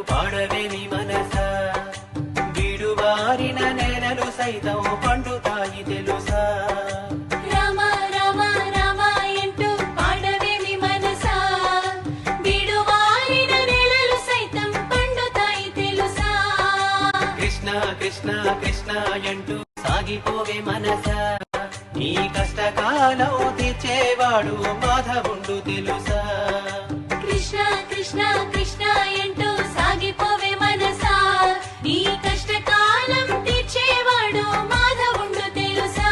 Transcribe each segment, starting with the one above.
పాడవేమి మనసా వీడువారిన నేలలు సైతం పండుతాయి తెలుసా రామ రామ రామ అంటూ పాడవేమి మనసా వీడువారిన నేలలు సైతం పండుతాయి తెలుసా కృష్ణ కృష్ణ కృష్ణ అంటూ సాగిపోవే మనసా నీ కష్టకాలం తీర్చేవాడు మాధవుండు తెలుసా కృష్ణ కృష్ణ కృష్ణ అంటూ సాగిపోవే మనసా నీ కష్టకాలం తీర్చేవాడు మాధవుండు తెలుసా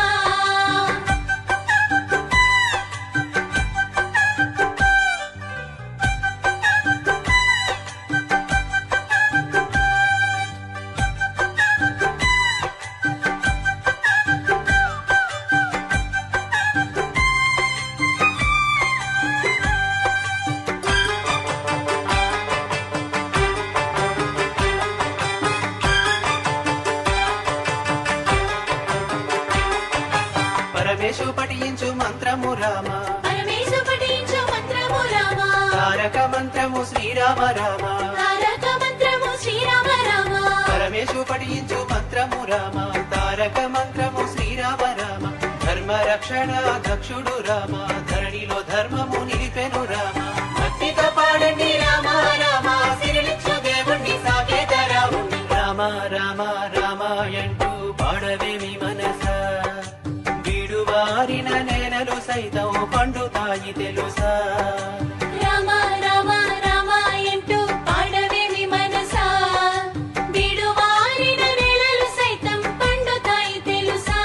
పరమేశు పఠించు మంత్రము రామ పరమేశు పఠించు మంత్రము రామ తారక మంత్రము శ్రీరామ రామ తారక మంత్రము శ్రీరామ రామ పరమేశు పఠించు మంత్రము రామ తారక మంత్రము శ్రీరామ రామ ధర్మ రక్షణ దక్షుడు రామ ధరణిలో ధర్మము నిలిపెను రామ భక్తితో పాడండి రామ రామ సిరిలిచ్చు దేవుణ్ణి సాకేత రాముని రామ రామ రామ అంటూ పాడవేమి మనసా వీడువారిన నేలలు సైతం పండుతాయి తెలుసా రామ రామ రామ అంటూ పాడవేమి మనసా వీడువారిన నేలలు సైతం పండుతాయి తెలుసా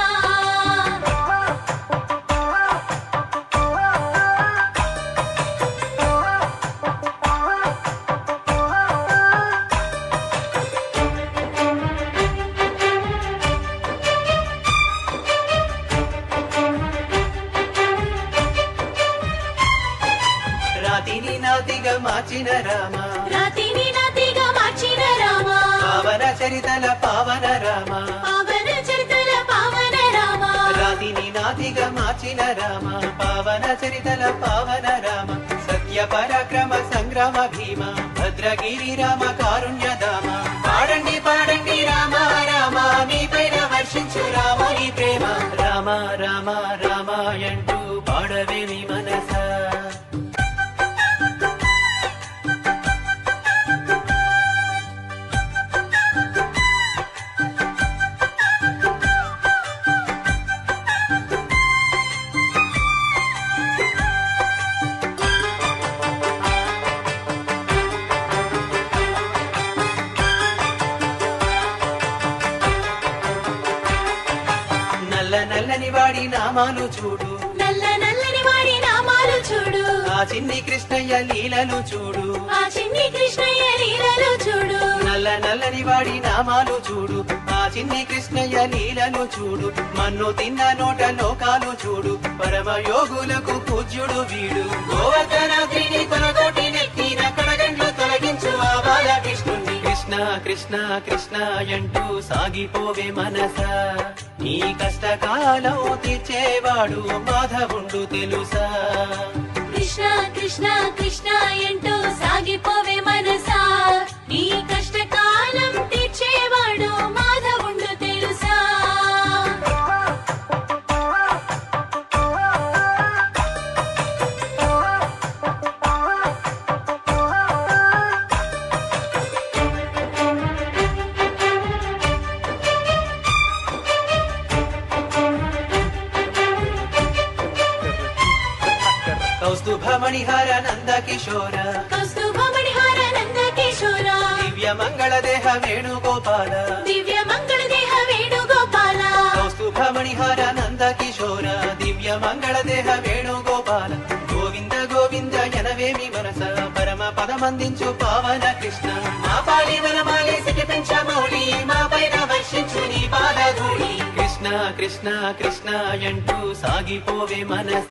రాతిని నాతిగా మార్చిన రామ రాతిని నాతిగా మార్చిన రామ పావన చరితల పావన రామ పావన చరితల పావన రామ రాతిని నాతిగా మార్చిన రామ పావన చరితల పావన రామ సత్య పరాక్రమ సంగ్రామ భీమ భద్రగిరి రామ కారుణ్యధామ పాడండి పాడండి రామ రామ నీ పైన వర్షించు రాముని ప్రేమ రామ రామ రామ అంటూ పాడవేమి మనసా నల్ల నల్లని వాడి నామాలు చూడు నల్ల నల్లని వాడి నామాలు చూడు ఆ చిన్ని కృష్ణయ్య లీలలు చూడు ఆ చిన్ని కృష్ణయ్య లీలలు చూడు నల్ల నల్లని వాడి నామాలు చూడు ఆ చిన్ని కృష్ణయ్య లీలలు చూడు మన్ను తిన్న నోట లోకాలు చూడు పరమ యోగులకు పూజ్యుడు వీడు గోవర్ధనాద్రిని కొనగోటి నెత్తిన కడగండ్లు తొలగించు ఆ బాలకృష్ణుని కృష్ణ కృష్ణ కృష్ణ అంటూ సాగిపోవే మనసా నీ కష్టకాలం తీర్చేవాడు మాధవుండు తెలుసా కృష్ణ కృష్ణ కృష్ణ అంటూ సాగిపోవే మనసా నీ కష్టకాలం తీర్చేవాడు మాధవుండు తెలుసా కౌస్తుభ మణిహార నంద కిశోర కౌస్తుభ మణిహార నంద కిశోర దివ్య మంగళ దేహ వేణుగోపాల దివ్య మంగళ దేహ వేణుగోపాల కౌస్తుభ మణిహార నంద కిశోర దివ్య మంగళ దేహ వేణుగోపాల గోవింద గోవింద ఎనవేమి మనస పరమ పదమందించు పావన కృష్ణ మా పాలి వనమాలి సిటిపించ మౌళి మా పైన వర్షించు నీ పాదధూళి కృష్ణ కృష్ణ కృష్ణ అంటూ సాగిపోవే మనస